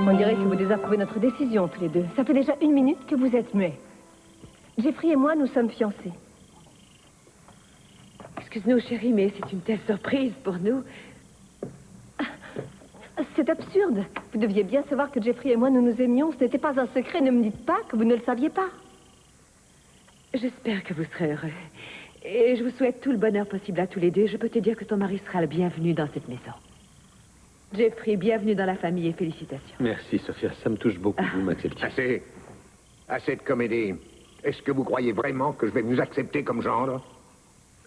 On dirait que vous désapprouvez notre décision, tous les deux. Ça fait déjà 1 minute que vous êtes muets. Jeffrey et moi, nous sommes fiancés. Excuse-nous, chérie, mais c'est une telle surprise pour nous. C'est absurde. Vous deviez bien savoir que Jeffrey et moi, nous nous aimions. Ce n'était pas un secret. Ne me dites pas que vous ne le saviez pas. J'espère que vous serez heureux. Et je vous souhaite tout le bonheur possible à tous les deux. Je peux te dire que ton mari sera le bienvenu dans cette maison. Jeffrey, bienvenue dans la famille et félicitations. Merci, Sophia. Ça me touche beaucoup que vous m'acceptiez. Assez de comédie. Est-ce que vous croyez vraiment que je vais vous accepter comme gendre?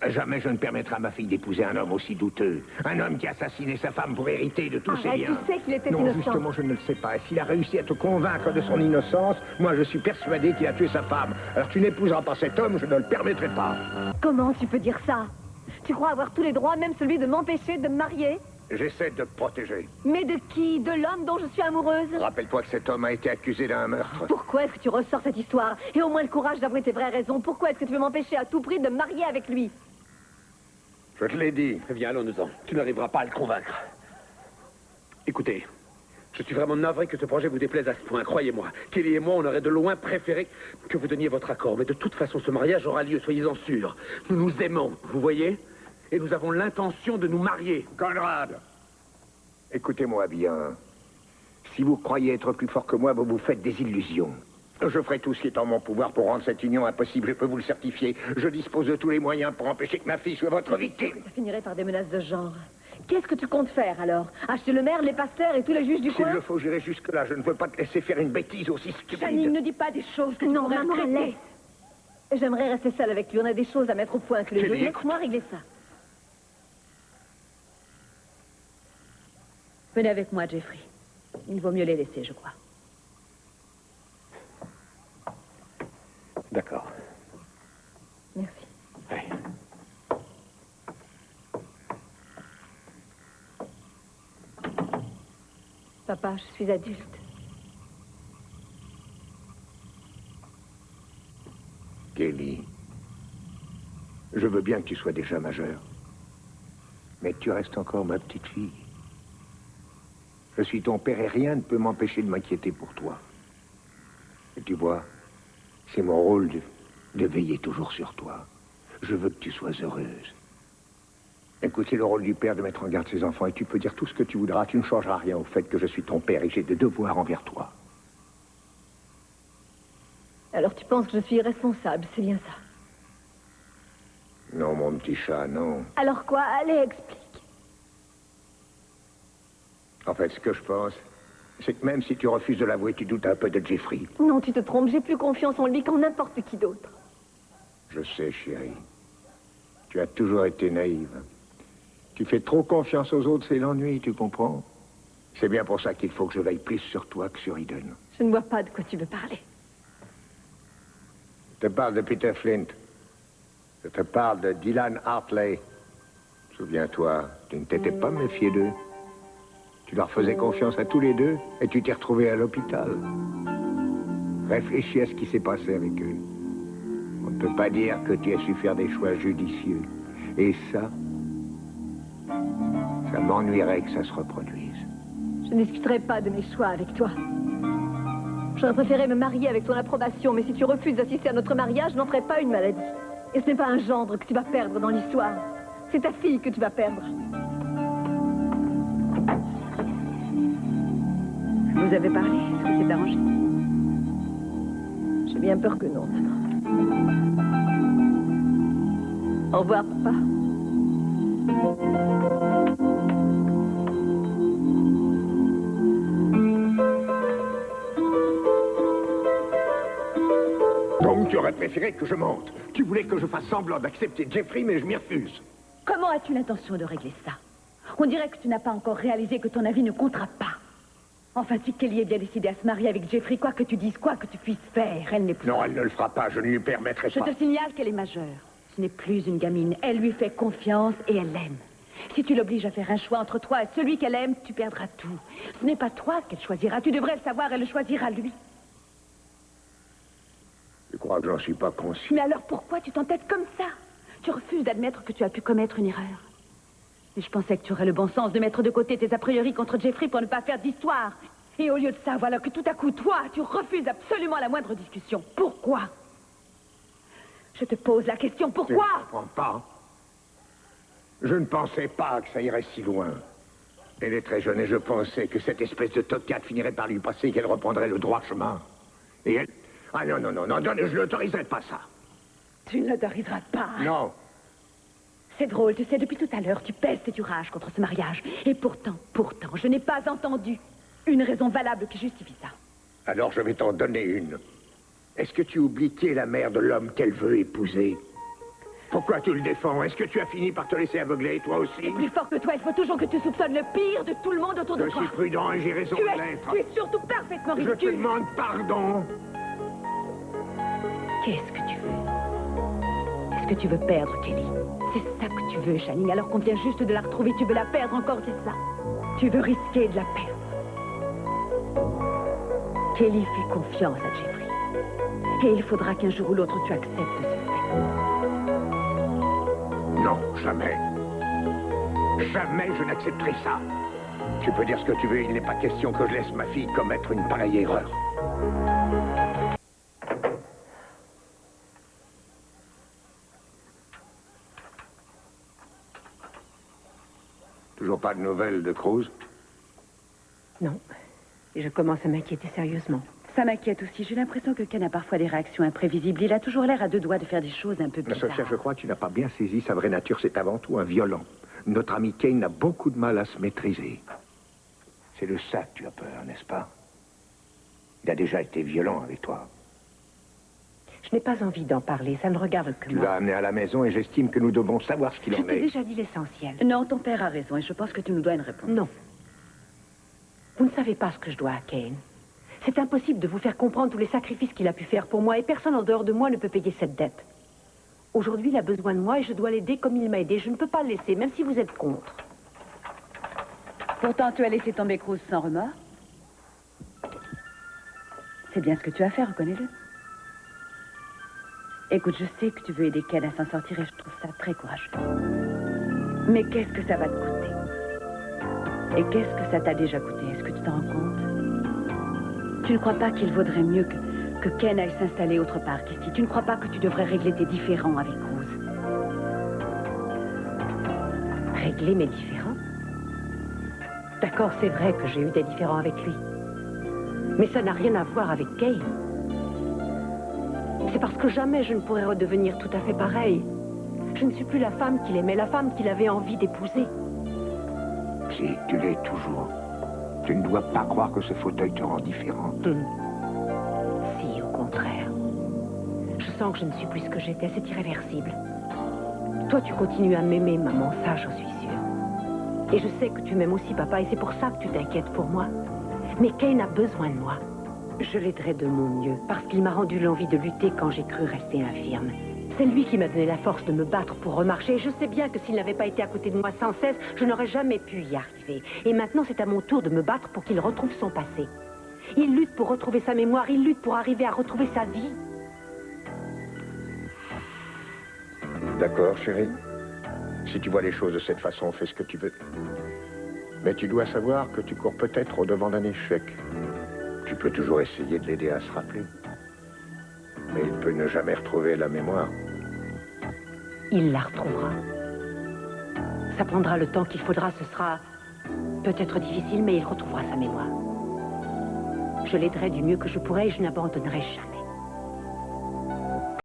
Jamais je ne permettrai à ma fille d'épouser un homme aussi douteux. Un homme qui a assassiné sa femme pour hériter de tous ses biens. Tu sais qu'il était non, innocent. Justement, je ne le sais pas. Et s'il a réussi à te convaincre de son innocence, moi, je suis persuadé qu'il a tué sa femme. Alors tu n'épouseras pas cet homme, je ne le permettrai pas. Comment tu peux dire ça? Tu crois avoir tous les droits, même celui de m'empêcher de me marier? J'essaie de te protéger. Mais de qui? De l'homme dont je suis amoureuse? Rappelle-toi que cet homme a été accusé d'un meurtre. Pourquoi est-ce que tu ressors cette histoire? Et au moins le courage d'avouer tes vraies raisons. Pourquoi est-ce que tu veux m'empêcher à tout prix de me marier avec lui? Je te l'ai dit. Eh bien, allons-nous-en. Tu n'arriveras pas à le convaincre. Écoutez, je suis vraiment navré que ce projet vous déplaise à ce point. Croyez-moi, Kelly et moi, on aurait de loin préféré que vous donniez votre accord. Mais de toute façon, ce mariage aura lieu, soyez-en sûrs. Nous nous aimons, vous voyez? Et nous avons l'intention de nous marier. Conrad, écoutez-moi bien. Si vous croyez être plus fort que moi, vous vous faites des illusions. Je ferai tout ce qui est en mon pouvoir pour rendre cette union impossible, je peux vous le certifier. Je dispose de tous les moyens pour empêcher que ma fille soit votre victime. Ça finirait par des menaces de genre. Qu'est-ce que tu comptes faire, alors? Acheter le maire, les pasteurs et tous les juges du coin? S'il le faut, j'irai jusque-là. Je ne veux pas te laisser faire une bêtise aussi stupide. Janine, ne dis pas des choses que tu Non, pourrais maman, regretter. laisse. J'aimerais rester seule avec lui. On a des choses à mettre au point tous les deux. Kelly, Laisse-moi régler ça. Venez avec moi, Jeffrey. Il vaut mieux les laisser, je crois. D'accord. Merci. Oui. Papa, je suis adulte. Kelly, je veux bien que tu sois déjà majeure. Mais tu restes encore ma petite fille. Je suis ton père et rien ne peut m'empêcher de m'inquiéter pour toi. Et tu vois, c'est mon rôle de veiller toujours sur toi. Je veux que tu sois heureuse. Écoute, c'est le rôle du père de mettre en garde ses enfants et tu peux dire tout ce que tu voudras. Tu ne changeras rien au fait que je suis ton père et que j'ai des devoirs envers toi. Alors tu penses que je suis irresponsable, c'est bien ça? Non, mon petit chat, non. Alors quoi? Allez, explique. En fait, ce que je pense, c'est que même si tu refuses de l'avouer, tu doutes un peu de Jeffrey. Non, tu te trompes. J'ai plus confiance en lui qu'en n'importe qui d'autre. Je sais, chérie. Tu as toujours été naïve. Tu fais trop confiance aux autres, c'est l'ennui, tu comprends? C'est bien pour ça qu'il faut que je veille plus sur toi que sur Eden. Je ne vois pas de quoi tu veux parler. Je te parle de Peter Flint. Je te parle de Dylan Hartley. Souviens-toi, tu ne t'étais pas méfié d'eux. Tu leur faisais confiance à tous les deux et tu t'es retrouvé à l'hôpital. Réfléchis à ce qui s'est passé avec eux. On ne peut pas dire que tu as su faire des choix judicieux. Et ça m'ennuierait que ça se reproduise. Je ne discuterai pas de mes choix avec toi. J'aurais préféré me marier avec ton approbation, mais si tu refuses d'assister à notre mariage, je n'en ferai pas une maladie. Et ce n'est pas un gendre que tu vas perdre dans l'histoire. C'est ta fille que tu vas perdre. Vous avez parlé? Est-ce que c'est arrangé? J'ai bien peur que non, maman. Au revoir, papa. Donc tu aurais préféré que je mente. Tu voulais que je fasse semblant d'accepter Jeffrey, mais je m'y refuse. Comment as-tu l'intention de régler ça? On dirait que tu n'as pas encore réalisé que ton avis ne comptera pas. Enfin, si Kelly est bien décidée à se marier avec Jeffrey, quoi que tu dises, quoi que tu puisses faire, elle n'est plus... Non, elle ne le fera pas, je ne lui permettrai Je pas. te signale qu'elle est majeure. Ce n'est plus une gamine. Elle lui fait confiance et elle l'aime. Si tu l'obliges à faire un choix entre toi et celui qu'elle aime, tu perdras tout. Ce n'est pas toi qu'elle choisira. Tu devrais le savoir, elle le choisira lui. Je crois que j'en suis pas conscient. Mais alors pourquoi tu t'entêtes comme ça? Tu refuses d'admettre que tu as pu commettre une erreur. Mais je pensais que tu aurais le bon sens de mettre de côté tes a priori contre Jeffrey pour ne pas faire d'histoire. Et au lieu de ça, voilà que tout à coup, toi, tu refuses absolument la moindre discussion. Pourquoi? Je te pose la question, pourquoi? Je ne comprends pas. Je ne pensais pas que ça irait si loin. Elle est très jeune et je pensais que cette espèce de tocade finirait par lui passer et qu'elle reprendrait le droit chemin. Et elle... Ah non, non, non, non, non, je n'autoriserai pas ça. Tu ne l'autoriseras pas. Non. C'est drôle, tu sais, depuis tout à l'heure, tu pestes et tu rages contre ce mariage. Et pourtant, je n'ai pas entendu une raison valable qui justifie ça. Alors je vais t'en donner une. Est-ce que tu oublies qui est la mère de l'homme qu'elle veut épouser? Pourquoi tu le défends? Est-ce que tu as fini par te laisser aveugler, toi aussi? Plus fort que toi, il faut toujours que tu soupçonnes le pire de tout le monde autour de toi. Je suis prudent et j'ai raison de l'être. Tu es surtout parfaitement Je te ridicule. demande pardon. Qu'est-ce que tu veux? Est-ce que tu veux perdre Kelly? C'est ça que tu veux, Channing, alors qu'on vient juste de la retrouver. Tu veux la perdre encore, c'est ça? Tu veux risquer de la perdre. Kelly fait confiance à Jeffrey. Et il faudra qu'un jour ou l'autre tu acceptes ce fait. Non, jamais. Jamais je n'accepterai ça. Tu peux dire ce que tu veux, il n'est pas question que je laisse ma fille commettre une pareille erreur. Toujours pas de nouvelles de Cruz? Non. Et je commence à m'inquiéter sérieusement. Ça m'inquiète aussi. J'ai l'impression que Ken a parfois des réactions imprévisibles. Il a toujours l'air à deux doigts de faire des choses un peu Mais bizarres. Sophia, je crois que tu n'as pas bien saisi sa vraie nature. C'est avant tout un violent. Notre ami Kane a beaucoup de mal à se maîtriser. C'est de ça que tu as peur, n'est-ce pas? Il a déjà été violent avec toi. Je n'ai pas envie d'en parler, ça ne regarde que Tu moi. l'as amené à la maison et j'estime que nous devons savoir ce qu'il Je en t'ai est. déjà dit l'essentiel. Non, ton père a raison et je pense que tu nous dois une réponse. Non. Vous ne savez pas ce que je dois à Kane. C'est impossible de vous faire comprendre tous les sacrifices qu'il a pu faire pour moi et personne en dehors de moi ne peut payer cette dette. Aujourd'hui, il a besoin de moi et je dois l'aider comme il m'a aidé. Je ne peux pas le laisser, même si vous êtes contre. Pourtant, tu as laissé tomber Cruz sans remords. C'est bien ce que tu as fait, reconnais-le. Écoute, je sais que tu veux aider Ken à s'en sortir et je trouve ça très courageux. Mais qu'est-ce que ça va te coûter? Et qu'est-ce que ça t'a déjà coûté? Est-ce que tu t'en rends compte? Tu ne crois pas qu'il vaudrait mieux que Ken aille s'installer autre part qu'ici? Tu ne crois pas que tu devrais régler tes différends avec Cruz? Régler mes différends? D'accord, c'est vrai que j'ai eu des différends avec lui. Mais ça n'a rien à voir avec Kane. C'est parce que jamais je ne pourrai redevenir tout à fait pareil. Je ne suis plus la femme qu'il aimait, la femme qu'il avait envie d'épouser. Si, tu l'es toujours. Tu ne dois pas croire que ce fauteuil te rend différente. Si, au contraire. Je sens que je ne suis plus ce que j'étais, c'est irréversible. Toi, tu continues à m'aimer, maman, ça, j'en suis sûre. Et je sais que tu m'aimes aussi, papa, et c'est pour ça que tu t'inquiètes pour moi. Mais Kane a besoin de moi. Je l'aiderai de mon mieux, parce qu'il m'a rendu l'envie de lutter quand j'ai cru rester infirme. C'est lui qui m'a donné la force de me battre pour remarcher. Je sais bien que s'il n'avait pas été à côté de moi sans cesse, je n'aurais jamais pu y arriver. Et maintenant, c'est à mon tour de me battre pour qu'il retrouve son passé. Il lutte pour retrouver sa mémoire, il lutte pour arriver à retrouver sa vie. D'accord, chérie. Si tu vois les choses de cette façon, fais ce que tu veux. Mais tu dois savoir que tu cours peut-être au-devant d'un échec. Tu peux toujours essayer de l'aider à se rappeler. Mais il peut ne jamais retrouver la mémoire. Il la retrouvera. Ça prendra le temps qu'il faudra, ce sera peut-être difficile, mais il retrouvera sa mémoire. Je l'aiderai du mieux que je pourrai et je n'abandonnerai jamais.